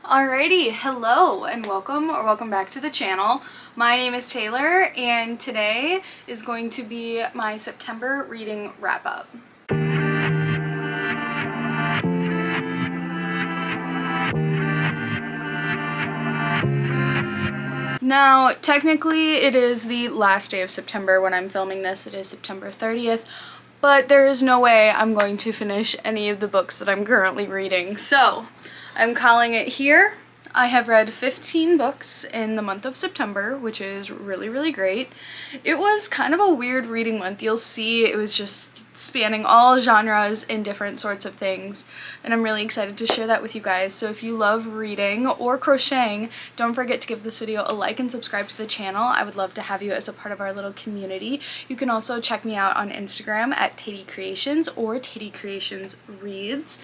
Alrighty, hello and welcome back to the channel. My name is Taylor and today is going to be my September reading wrap-up. Now, technically it is the last day of September when I'm filming this. It is September 30th, but there is no way I'm going to finish any of the books that I'm currently reading. So, I'm calling it here. I have read 15 books in the month of September, which is really great. It was kind of a weird reading month. You'll see it was just spanning all genres and different sorts of things, and I'm really excited to share that with you guys. So if you love reading or crocheting, don't forget to give this video a like and subscribe to the channel. I would love to have you as a part of our little community. You can also check me out on Instagram at Tatey Creations or Tatey Creations Reads.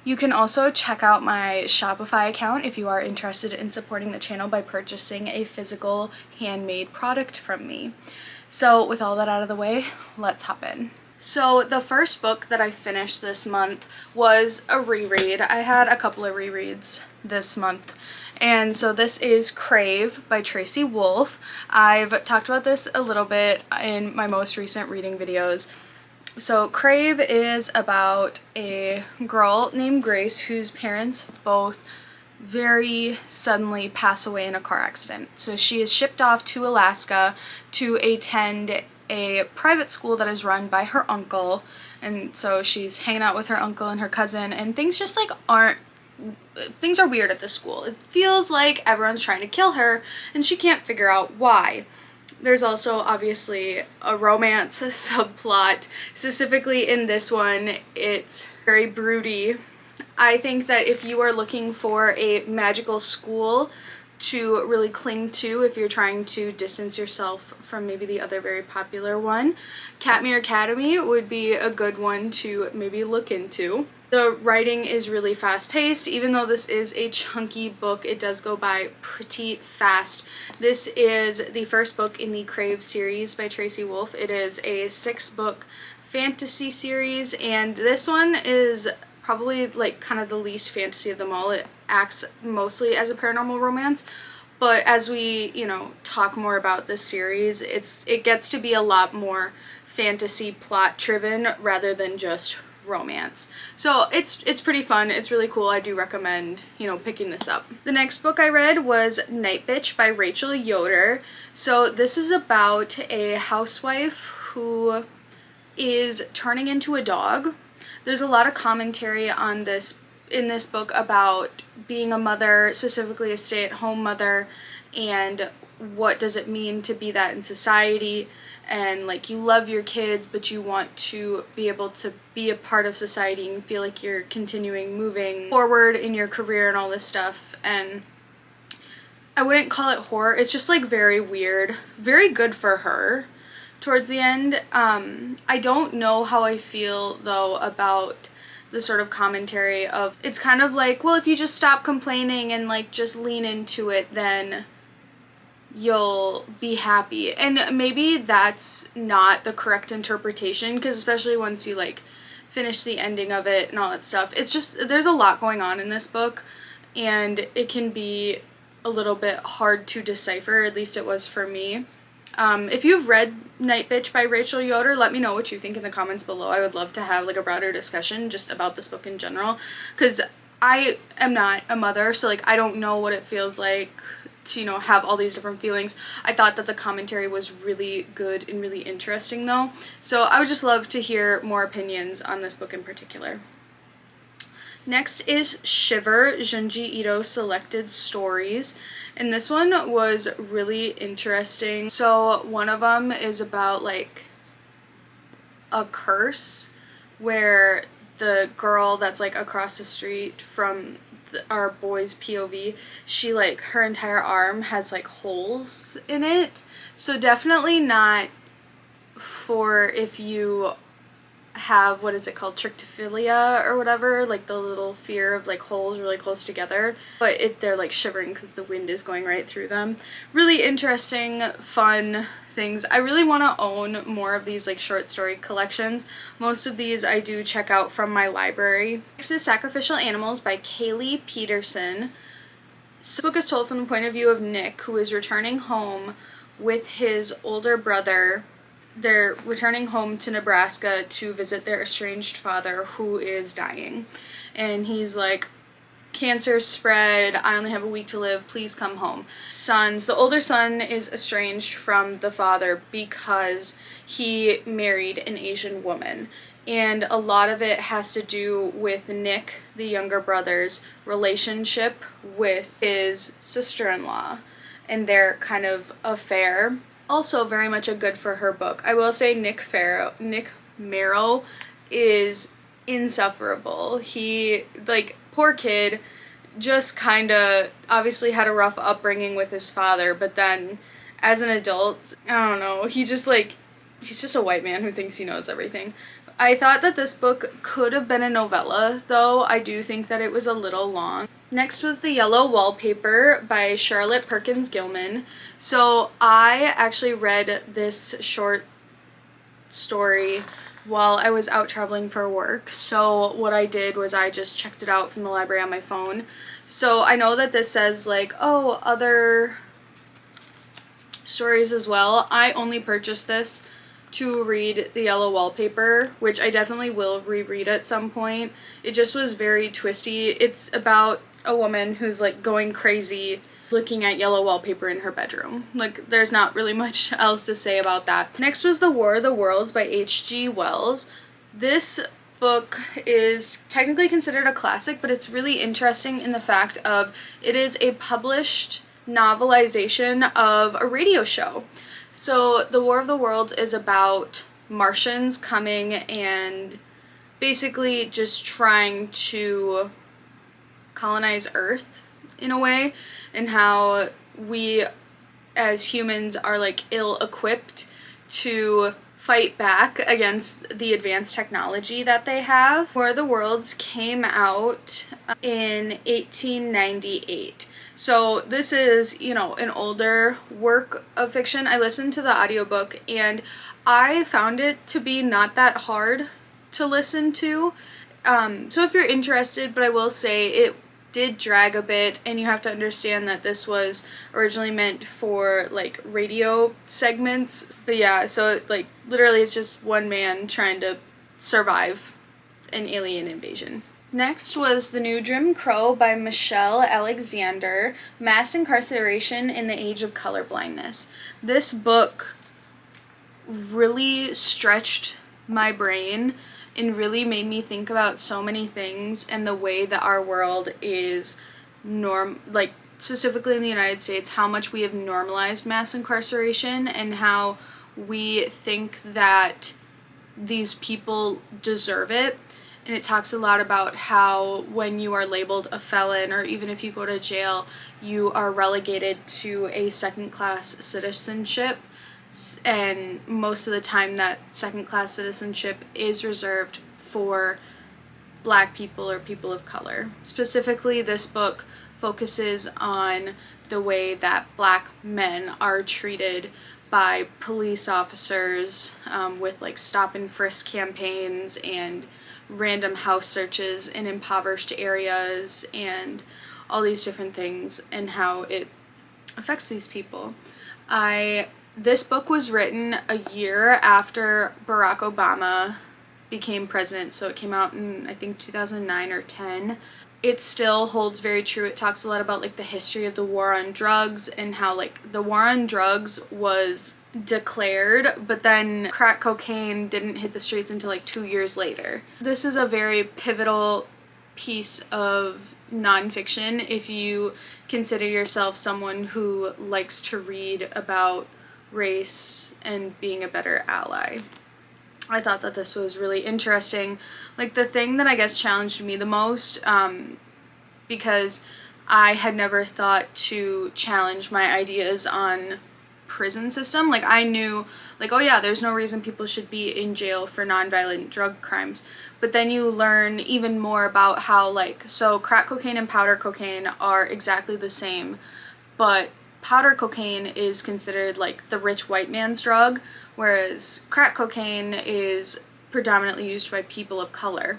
You can also check out my Shopify account if you are interested in supporting the channel by purchasing a physical handmade product from me. So with all that out of the way, let's hop in. So the first book that I finished this month was a reread. I had a couple of rereads this month. And so this is Crave by Tracy Wolff. I've talked about this a little bit in my most recent reading videos. So Crave is about a girl named Grace whose parents both very suddenly pass away in a car accident. So she is shipped off to Alaska to attend a private school that is run by her uncle. And so she's hanging out with her uncle and her cousin, and things just like things are weird at the school. It feels like everyone's trying to kill her and she can't figure out why. There's also obviously a romance subplot. Specifically in this one, it's very broody. I think that if you are looking for a magical school to really cling to, if you're trying to distance yourself from maybe the other very popular one, Katmere Academy would be a good one to maybe look into. The writing is really fast-paced. Even though this is a chunky book, it does go by pretty fast. This is the first book in the Crave series by Tracy Wolff. It is a 6-book fantasy series, and this one is probably like kind of the least fantasy of them all. It acts mostly as a paranormal romance, but as we, talk more about this series, it gets to be a lot more fantasy plot driven rather than just romance. So it's pretty fun. It's really cool. I do recommend, picking this up. The next book I read was Night Bitch by Rachel Yoder. So this is about a housewife who is turning into a dog. There's a lot of commentary on this in this book about being a mother, specifically a stay-at-home mother, and what does it mean to be that in society. And like, you love your kids, but you want to be able to be a part of society and feel like you're continuing moving forward in your career and all this stuff. And I wouldn't call it horror. It's just like very weird. Very good for her towards the end. I don't know how I feel though about the sort of commentary of, it's kind of like, well, if you just stop complaining and like just lean into it, then you'll be happy. And maybe that's not the correct interpretation, because especially once you like finish the ending of it and all that stuff, it's just, there's a lot going on in this book and it can be a little bit hard to decipher. At least it was for me. If you've read Night Bitch by Rachel Yoder, let me know what you think in the comments below. I would love to have like a broader discussion just about this book in general, because I am not a mother, so like I don't know what it feels like to, have all these different feelings. I thought that the commentary was really good and really interesting though, so I would just love to hear more opinions on this book in particular. Next is Shiver, Junji Ito Selected Stories, and this one was really interesting. So one of them is about like a curse where the girl that's like across the street from our boy's POV, she like, her entire arm has like holes in it. So definitely not for if you have, what is it called, trichophilia or whatever, like the little fear of like holes really close together, but they're like shivering because the wind is going right through them. Really interesting, fun things. I really want to own more of these like short story collections. Most of these I do check out from my library. Next is Sacrificial Animals by Kaylee Peterson. So the book is told from the point of view of Nick, who is returning home with his older brother. They're returning home to Nebraska to visit their estranged father, who is dying. And he's like, cancer spread, I only have a week to live, please come home. The older son is estranged from the father because he married an Asian woman. And a lot of it has to do with Nick, the younger brother's relationship with his sister-in-law and their kind of affair. Also very much a good for her book. I will say Nick Marrow is insufferable. He, like, poor kid, just kind of obviously had a rough upbringing with his father, but then as an adult, I don't know, he's just a white man who thinks he knows everything. I thought that this book could have been a novella, though I do think that it was a little long. Next was The Yellow Wallpaper by Charlotte Perkins Gilman. So I actually read this short story while I was out traveling for work. So what I did was I just checked it out from the library on my phone. So I know that this says like, oh, other stories as well. I only purchased this to read The Yellow Wallpaper, which I definitely will reread at some point. It just was very twisty. It's about a woman who's like going crazy looking at yellow wallpaper in her bedroom. Like, there's not really much else to say about that. Next was The War of the Worlds by H.G. Wells. This book is technically considered a classic, but it's really interesting in the fact of it is a published novelization of a radio show. So The War of the Worlds is about Martians coming and basically just trying to colonize Earth in a way, and how we as humans are like ill-equipped to fight back against the advanced technology that they have. War of the Worlds came out in 1898. So this is, you know, an older work of fiction. I listened to the audiobook and I found it to be not that hard to listen to. So if you're interested, but I will say it did drag a bit, and you have to understand that this was originally meant for like radio segments. But yeah, so like literally it's just one man trying to survive an alien invasion. Next was The New Jim Crow by Michelle Alexander, Mass Incarceration in the Age of Colorblindness. This book really stretched my brain and really made me think about so many things and the way that our world is specifically in the United States, how much we have normalized mass incarceration and how we think that these people deserve it. And it talks a lot about how when you are labeled a felon, or even if you go to jail, you are relegated to a second-class citizenship. And most of the time that second-class citizenship is reserved for Black people or people of color. Specifically, this book focuses on the way that Black men are treated by police officers with like stop and frisk campaigns and random house searches in impoverished areas and all these different things, and how it affects these people. This book was written a year after Barack Obama became president, so it came out in I think 2009 or 10. It still holds very true. It talks a lot about like the history of the war on drugs and how like the war on drugs was declared, but then crack cocaine didn't hit the streets until like 2 years later. This is a very pivotal piece of nonfiction if you consider yourself someone who likes to read about race and being a better ally. I thought that this was really interesting. Like, the thing that I guess challenged me the most, because I had never thought to challenge my ideas on prison system. Like, I knew, like, oh yeah, there's no reason people should be in jail for nonviolent drug crimes. But then you learn even more about how, like, so crack cocaine and powder cocaine are exactly the same, but powder cocaine is considered like the rich white man's drug, whereas crack cocaine is predominantly used by people of color.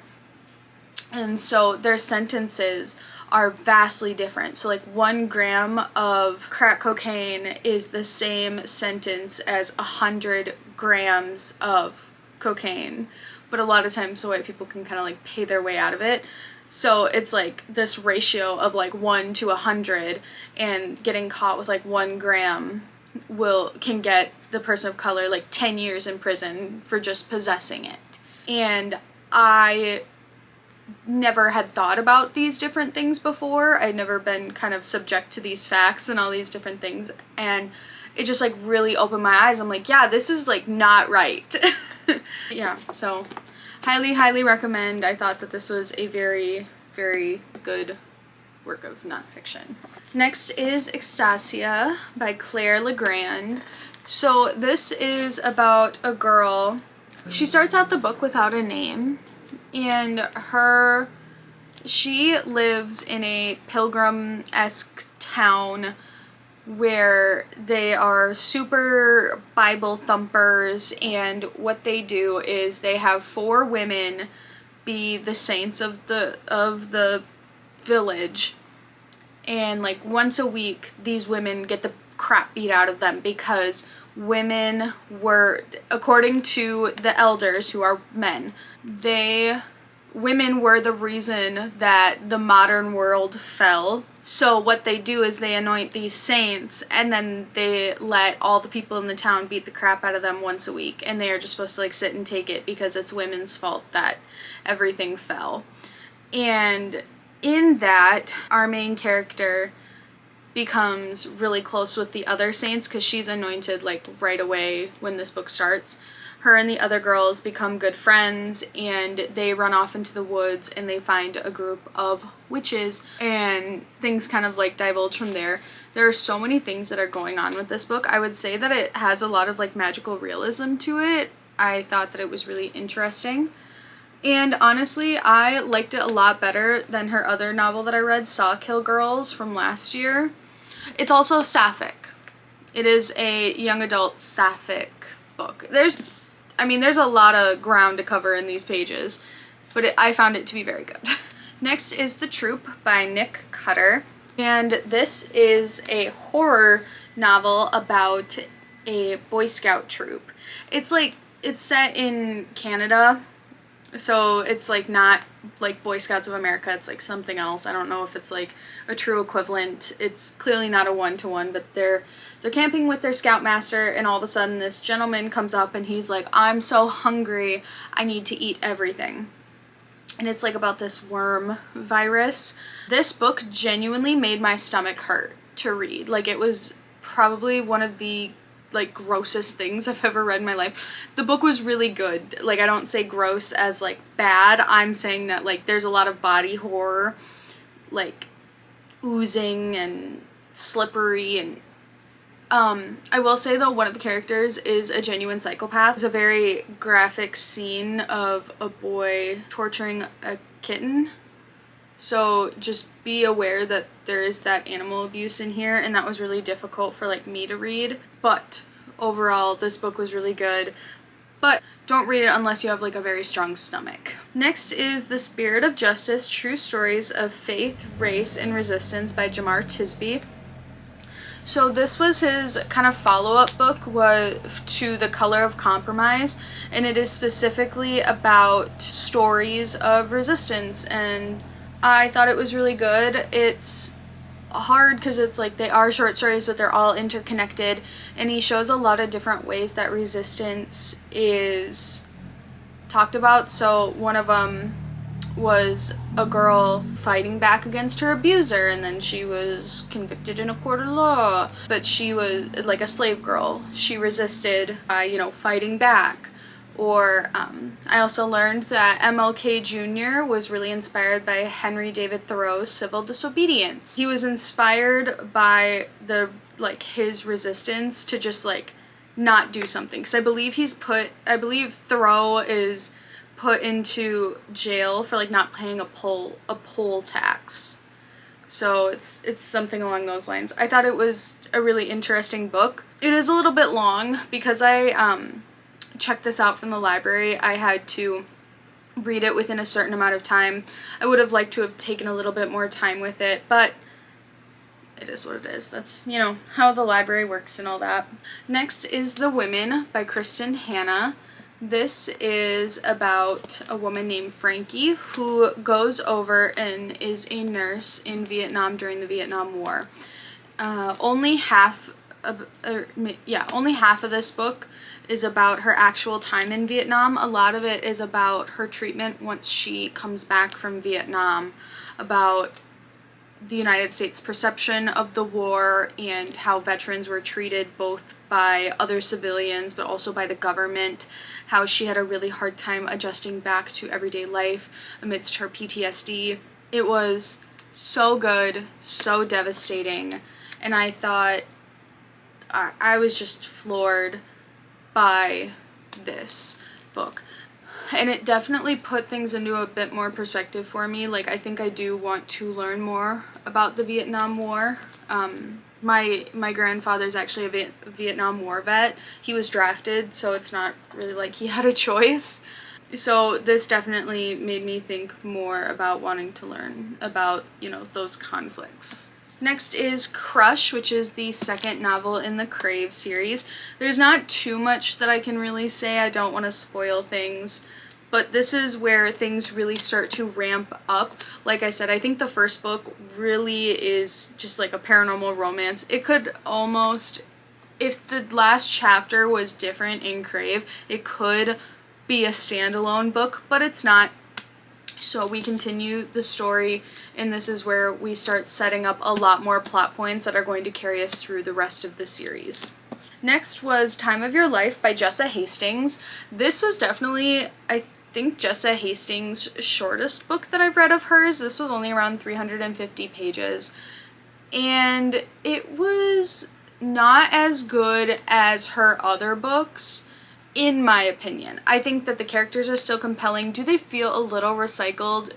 And so their sentences are vastly different. So like 1 gram of crack cocaine is the same sentence as 100 grams of cocaine, but a lot of times the white people can kind of like pay their way out of it. So it's like this ratio of like 1 to 100, and getting caught with like 1 gram can get the person of color like 10 years in prison for just possessing it. And I never had thought about these different things before. I'd never been kind of subject to these facts and all these different things, and it just like really opened my eyes. I'm like, yeah, this is like not right. Yeah, so highly recommend. I thought that this was a very good work of nonfiction. Next is Ecstasia by Claire Legrand. So this is about a girl. She starts out the book without a name, and she lives in a pilgrim-esque town where they are super Bible thumpers, and what they do is they have 4 women be the saints of the village, and like once a week these women get the crap beat out of them because women were, according to the elders who are men, women were the reason that the modern world fell. So what they do is they anoint these saints, and then they let all the people in the town beat the crap out of them once a week, and they are just supposed to like sit and take it because it's women's fault that everything fell. And in that, our main character becomes really close with the other saints because she's anointed like right away when this book starts. Her and the other girls become good friends, and they run off into the woods and they find a group of witches, and things kind of like divulge from there. There are so many things that are going on with this book. I would say that it has a lot of like magical realism to it. I thought that it was really interesting. And honestly, I liked it a lot better than her other novel that I read, Sawkill Girls, from last year. It's also sapphic. It is a young adult sapphic book. There's a lot of ground to cover in these pages, but I found it to be very good. Next is The Troop by Nick Cutter, and this is a horror novel about a Boy Scout troop. It's set in Canada, so it's like not like Boy Scouts of America, it's like something else. I don't know if it's like a true equivalent. It's clearly not a one-to-one, but they're camping with their scoutmaster, and all of a sudden this gentleman comes up and he's like, I'm so hungry, I need to eat everything. And it's like about this worm virus. This book genuinely made my stomach hurt to read. Like, it was probably one of the like grossest things I've ever read in my life. The book was really good. Like, I don't say gross as like bad. I'm saying that like there's a lot of body horror, like oozing and slippery, and I will say though, one of the characters is a genuine psychopath. There's a very graphic scene of a boy torturing a kitten. So just be aware that there is that animal abuse in here, and that was really difficult for like me to read. But overall, this book was really good. But don't read it unless you have like a very strong stomach. Next is The Spirit of Justice: True Stories of Faith, Race, and Resistance by Jamar Tisby. So this was his kind of follow-up book to The Color of Compromise, and it is specifically about stories of resistance, and I thought it was really good. It's hard because it's like they are short stories, but they're all interconnected, and he shows a lot of different ways that resistance is talked about. So one of them was a girl fighting back against her abuser, and then she was convicted in a court of law, but she was like a slave girl. She resisted by, fighting back. Or I also learned that MLK Jr. was really inspired by Henry David Thoreau's Civil Disobedience. He was inspired by his resistance to just not do something, because I believe Thoreau is put into jail for not paying a poll tax. So it's something along those lines. I thought it was a really interesting book. It is a little bit long because I checked this out from the library. I had to read it within a certain amount of time. I would have liked to have taken a little bit more time with it, but it is what it is. That's, you know, how the library works and all that. Next is The Women by Kristen Hanna. This is about a woman named Frankie who goes over and is a nurse in Vietnam during the Vietnam War. Only half of this book is about her actual time in Vietnam. A lot of it is about her treatment once she comes back from Vietnam, about the United States' perception of the war and how veterans were treated both by other civilians but also by the government, how she had a really hard time adjusting back to everyday life amidst her PTSD. It was so good, so devastating, and I thought I was just floored by this book. And it definitely put things into a bit more perspective for me. Like, I think I do want to learn more about the Vietnam War. My grandfather's actually a Vietnam War vet. He was drafted, so it's not really like he had a choice. So this definitely made me think more about wanting to learn about, you know, those conflicts. Next is Crush, which is the second novel in the Crave series. There's not too much that I can really say. I don't want to spoil things, but this is where things really start to ramp up. Like I said, I think the first book really is just like a paranormal romance. It could almost, if the last chapter was different in Crave, it could be a standalone book, but it's not. So we continue the story, and this is where we start setting up a lot more plot points that are going to carry us through the rest of the series. Next was Time of Your Life by Jessa Hastings. This was definitely, I think, Jessa Hastings' shortest book that I've read of hers. This was only around 350 pages, and it was not as good as her other books, in my opinion. I think that the characters are still compelling. Do they feel a little recycled?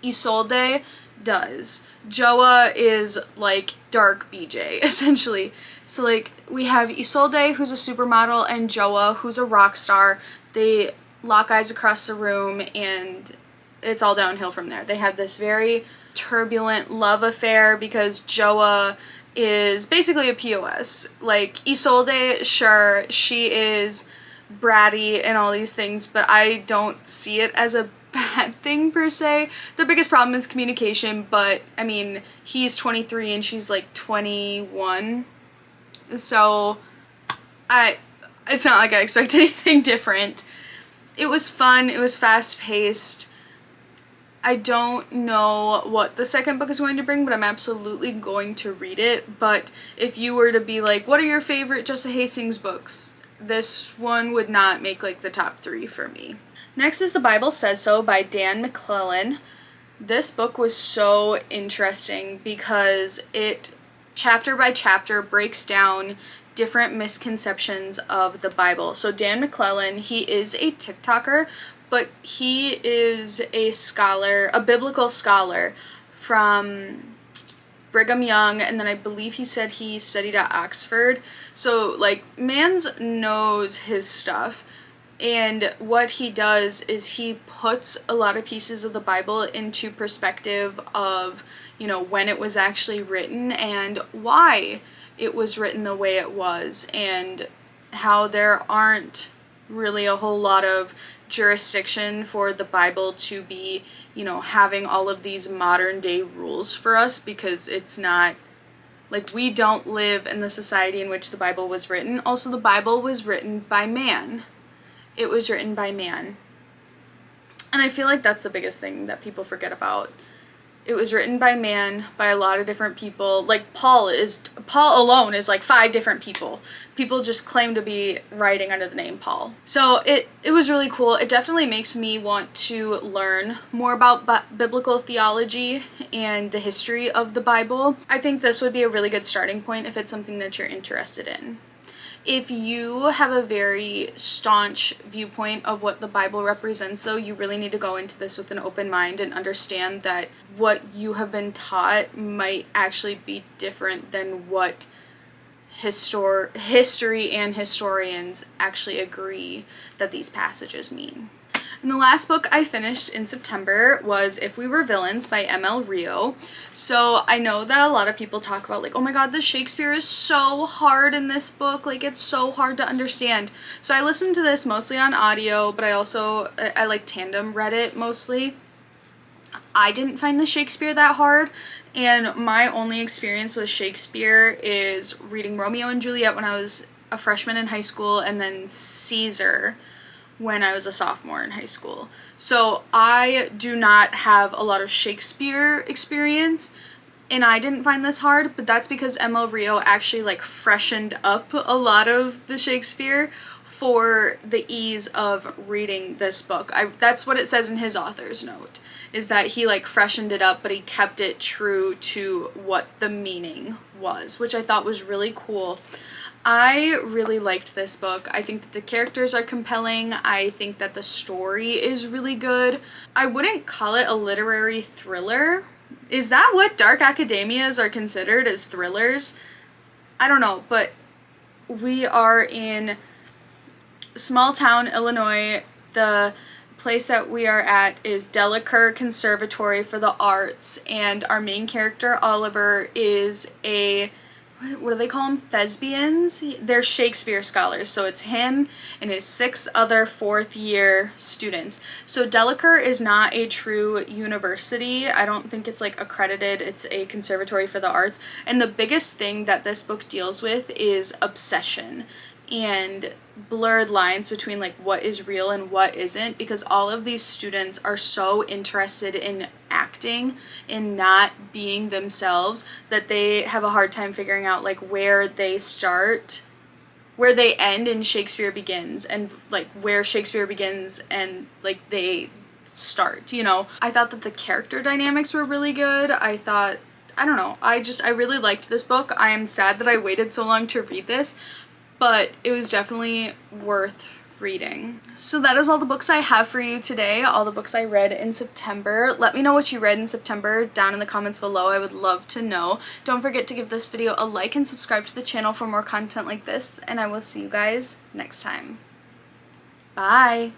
Isolde does. Joa is like dark BJ, essentially. So like, we have Isolde, who's a supermodel, and Joa, who's a rock star. They lock eyes across the room, and it's all downhill from there. They have this very turbulent love affair because Joa is basically a POS. Like, Isolde, sure, she is bratty and all these things, but I don't see it as a bad thing per se. The biggest problem is communication, but I mean, he's 23 and she's like 21, so it's not like I expect anything different. It was fun, it was fast-paced. I don't know what the second book is going to bring, but I'm absolutely going to read it. But if you were to be like, what are your favorite Jessa Hastings books? This one would not make like the top 3 for me. Next is The Bible Says So by Dan McClellan. This book was so interesting because it, chapter by chapter, breaks down different misconceptions of the Bible. So Dan McClellan, he is a TikToker, but he is a scholar, a biblical scholar from Brigham Young, and then I believe he said he studied at Oxford. So, like, mans knows his stuff, and what he does is he puts a lot of pieces of the Bible into perspective of, you know, when it was actually written and why it was written the way it was, and how there aren't really a whole lot of jurisdiction for the Bible to be, you know, having all of these modern day rules for us, because it's not, like, we don't live in the society in which the Bible was written. Also, the Bible was written by man. It was written by man. And I feel like that's the biggest thing that people forget about. It was written by man, by a lot of different people. Like, Paul alone is like 5 different people. People just claim to be writing under the name Paul. So it was really cool. It definitely makes me want to learn more about biblical theology and the history of the Bible. I think this would be a really good starting point if it's something that you're interested in. If you have a very staunch viewpoint of what the Bible represents, though, you really need to go into this with an open mind and understand that what you have been taught might actually be different than what history and historians actually agree that these passages mean. And the last book I finished in September was If We Were Villains by M.L. Rio. So I know that a lot of people talk about like, oh my god, the Shakespeare is so hard in this book, like it's so hard to understand. So I listened to this mostly on audio, but I like tandem read it mostly. I didn't find the Shakespeare that hard, and my only experience with Shakespeare is reading Romeo and Juliet when I was a freshman in high school, and then Caesar when I was a sophomore in high school. So I do not have a lot of Shakespeare experience, and I didn't find this hard, but that's because M.L. Rio actually like freshened up a lot of the Shakespeare for the ease of reading this book. That's what it says in his author's note, is that he like freshened it up, but he kept it true to what the meaning was, which I thought was really cool. I really liked this book. I think that the characters are compelling. I think that the story is really good. I wouldn't call it a literary thriller. Is that what dark academias are considered, as thrillers? I don't know, but we are in small town Illinois. The place that we are at is Delacour Conservatory for the Arts, and our main character, Oliver, is what do they call them? Thespians? They're Shakespeare scholars. So it's him and his 6 other 4th year students. So Delacour is not a true university. I don't think it's like accredited. It's a conservatory for the arts. And the biggest thing that this book deals with is obsession and blurred lines between like what is real and what isn't, because all of these students are so interested in acting and not being themselves that they have a hard time figuring out like where they end and Shakespeare begins, and like where Shakespeare begins and like they start, you know. I thought that the character dynamics were really good. I really liked this book. I am sad that I waited so long to read this, but it was definitely worth reading. So that is all the books I have for you today, all the books I read in September. Let me know what you read in September down in the comments below. I would love to know. Don't forget to give this video a like and subscribe to the channel for more content like this, and I will see you guys next time. Bye!